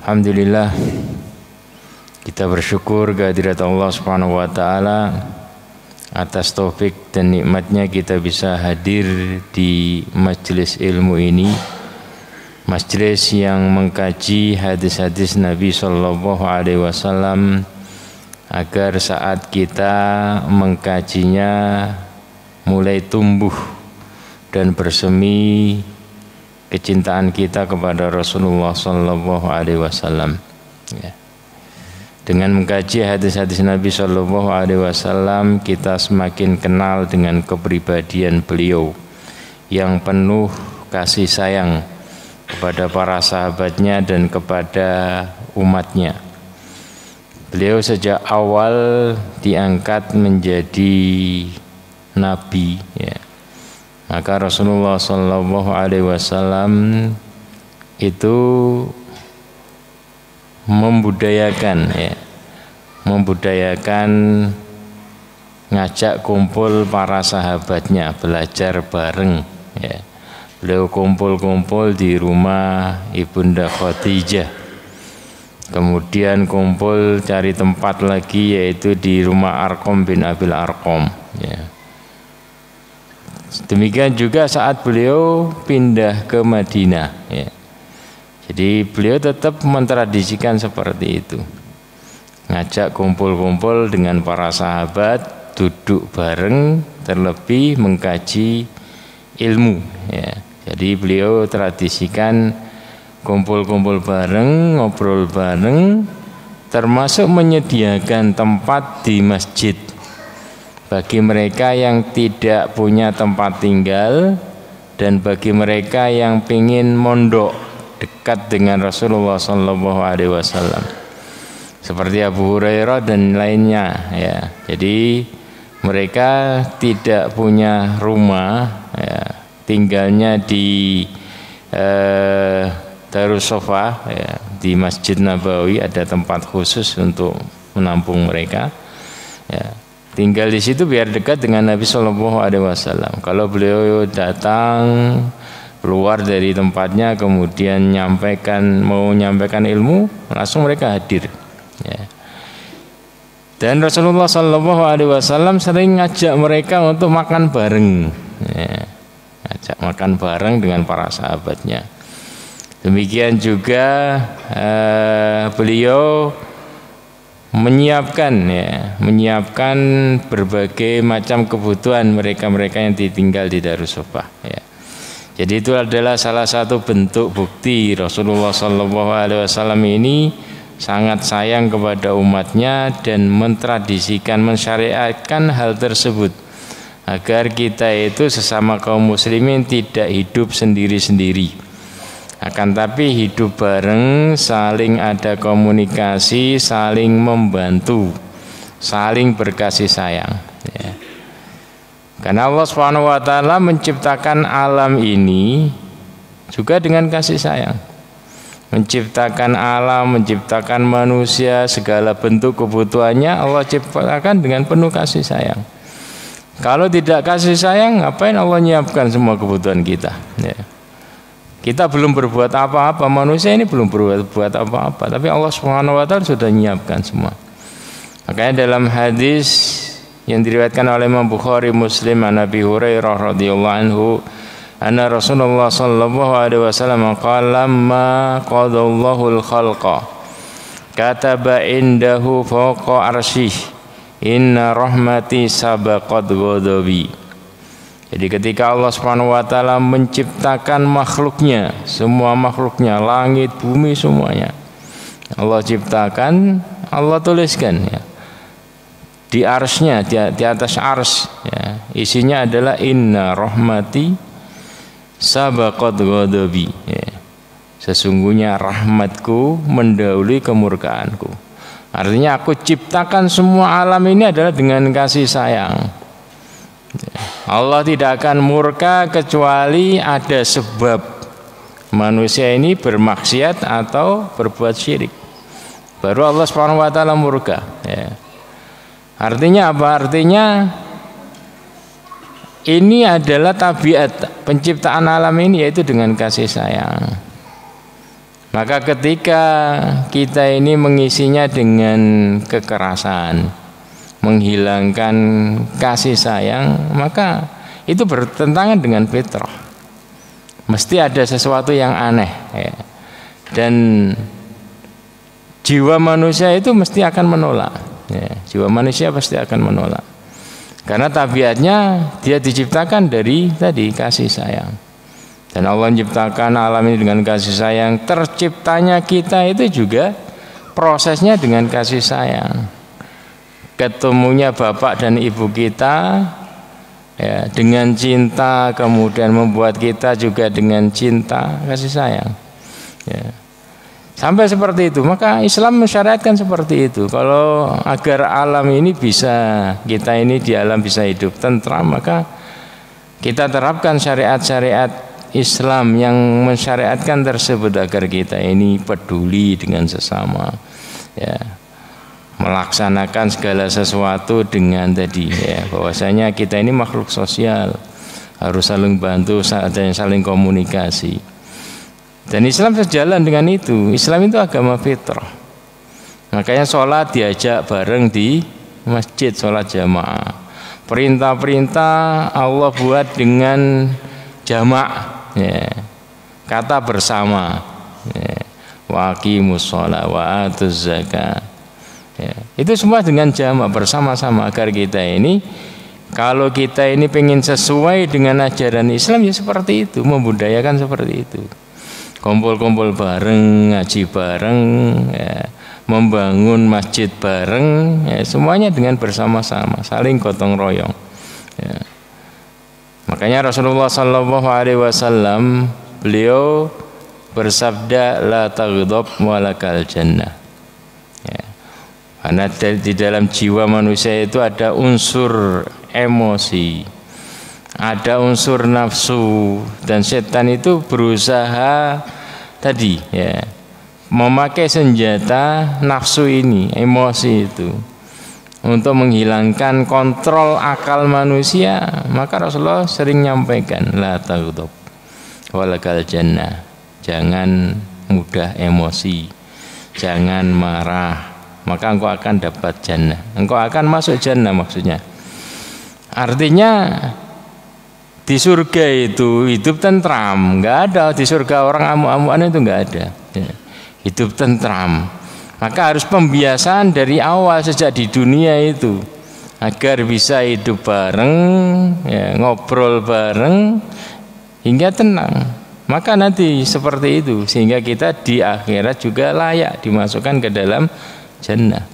Alhamdulillah, kita bersyukur kehadirat Allah Subhanahu wa taala atas taufik dan nikmatnya kita bisa hadir di majelis ilmu ini, majelis yang mengkaji hadis-hadis Nabi sallallahu alaihi wasallam, agar saat kita mengkajinya mulai tumbuh dan bersemi kecintaan kita kepada Rasulullah sallallahu alaihi wasallam. Ya. Dengan mengkaji hadis-hadis Nabi sallallahu alaihi wasallam, kita semakin kenal dengan kepribadian beliau yang penuh kasih sayang kepada para sahabatnya dan kepada umatnya. Beliau sejak awal diangkat menjadi nabi, ya. Maka Rasulullah sallallahu alaihi wasallam itu membudayakan ngajak kumpul para sahabatnya belajar bareng, ya. Beliau kumpul di rumah Ibunda Khadijah, kemudian kumpul cari tempat lagi yaitu di rumah Arqam bin Abil Arqam, ya. Demikian juga saat beliau pindah ke Madinah, ya. Jadi beliau tetap mentradisikan seperti itu, ngajak kumpul-kumpul dengan para sahabat, duduk bareng, terlebih mengkaji ilmu, ya. Jadi beliau tradisikan kumpul-kumpul bareng, ngobrol bareng, termasuk menyediakan tempat di masjid bagi mereka yang tidak punya tempat tinggal dan bagi mereka yang ingin mondok dekat dengan Rasulullah sallallahu alaihi wasallam, seperti Abu Hurairah dan lainnya, ya. Jadi mereka tidak punya rumah, ya, tinggalnya di Darus Sofa, ya, di Masjid Nabawi ada tempat khusus untuk menampung mereka, ya. Tinggal di situ biar dekat dengan Nabi Shallallahu Alaihi Wasallam. Kalau beliau datang keluar dari tempatnya kemudian mau nyampaikan ilmu, langsung mereka hadir, ya. Dan Rasulullah Shallallahu Alaihi Wasallam sering ngajak mereka untuk makan bareng, ya. Ngajak makan bareng dengan para sahabatnya. Demikian juga beliau menyiapkan berbagai macam kebutuhan mereka yang ditinggal di Darus Sofa, ya. Jadi itu adalah salah satu bentuk bukti Rasulullah sallallahu alaihi wasallam ini sangat sayang kepada umatnya dan mentradisikan, mensyariatkan hal tersebut agar kita itu sesama kaum muslimin tidak hidup sendiri-sendiri, akan tapi hidup bareng, saling ada komunikasi, saling membantu, saling berkasih sayang, ya. Karena Allah Subhanahu wa taala menciptakan alam ini juga dengan kasih sayang. Menciptakan alam, menciptakan manusia, segala bentuk kebutuhannya Allah ciptakan dengan penuh kasih sayang. Kalau tidak kasih sayang, ngapain Allah nyiapkan semua kebutuhan kita, ya. Kita belum berbuat apa-apa, manusia ini belum berbuat apa-apa, tapi Allah Subhanahu wa taala sudah menyiapkan semua. Makanya dalam hadis yang diriwayatkan oleh Imam Bukhari Muslim an Abi Hurairah radhiyallahu anhu, anna Rasulullah sallallahu alaihi wasallam qala lamma qadallahu al-khalqa kataba indahu fawqa arsyih inna rahmati sabaqat ghadabi. Jadi ketika Allah Subhanahu wa taala menciptakan makhluknya, semua makhluknya, langit, bumi, semuanya Allah ciptakan, Allah tuliskan, ya, di arsy-nya, di atas arsy, ya, isinya adalah inna rahmati sabaqat ghadabi, ya. Sesungguhnya rahmatku mendahului kemurkaanku. Artinya aku ciptakan semua alam ini adalah dengan kasih sayang. Allah tidak akan murka kecuali ada sebab manusia ini bermaksiat atau berbuat syirik, baru Allah Subhanahu wa taala murka, ya. Artinya apa? Artinya ini adalah tabiat penciptaan alam ini, yaitu dengan kasih sayang. Maka ketika kita ini mengisinya dengan kekerasan, menghilangkan kasih sayang, maka itu bertentangan dengan fitrah. Mesti ada sesuatu yang aneh, ya. Dan jiwa manusia itu mesti akan menolak, ya. Jiwa manusia pasti akan menolak, karena tabiatnya dia diciptakan dari tadi kasih sayang. Dan Allah menciptakan alam ini dengan kasih sayang. Terciptanya kita itu juga prosesnya dengan kasih sayang. Ketemunya bapak dan ibu kita, ya, dengan cinta, kemudian membuat kita juga dengan cinta, kasih sayang, ya. Sampai seperti itu. Maka Islam mensyariatkan seperti itu. Kalau agar alam ini bisa, kita ini di alam bisa hidup tentram, maka kita terapkan syariat-syariat Islam yang mensyariatkan tersebut agar kita ini peduli dengan sesama, ya, melaksanakan segala sesuatu dengan tadi, ya, bahwasanya kita ini makhluk sosial, harus saling bantu dan saling komunikasi. Dan Islam sejalan dengan itu. Islam itu agama fitrah. Makanya sholat diajak bareng di masjid, sholat jamaah. Perintah-perintah Allah buat dengan jamak, ya, kata bersama, ya, wa aqimus shalah wa atuz zakah, ya, itu semua dengan jamak, bersama-sama, agar kita ini, kalau kita ini pengen sesuai dengan ajaran Islam, ya seperti itu, membudayakan seperti itu, kumpul-kumpul bareng, ngaji bareng, ya, membangun masjid bareng, ya, semuanya dengan bersama-sama, saling gotong royong, ya. Makanya Rasulullah Sallallahu Alaihi Wasallam beliau bersabda, la taghdab walakal jannah, ya. Karena di dalam jiwa manusia itu ada unsur emosi, ada unsur nafsu, dan setan itu berusaha tadi, ya, memakai senjata nafsu ini, emosi itu, untuk menghilangkan kontrol akal manusia. Maka Rasulullah sering nyampaikan, la taghdab walakal jannah, jangan mudah emosi, jangan marah, maka engkau akan dapat jannah, engkau akan masuk jannah. Maksudnya artinya di surga itu hidup tentram, nggak ada di surga orang amuk-amukan, itu nggak ada, ya. Hidup tentram. Maka harus pembiasaan dari awal sejak di dunia itu, agar bisa hidup bareng, ya, ngobrol bareng hingga tenang. Maka nanti seperti itu, sehingga kita di akhirat juga layak dimasukkan ke dalam jannah.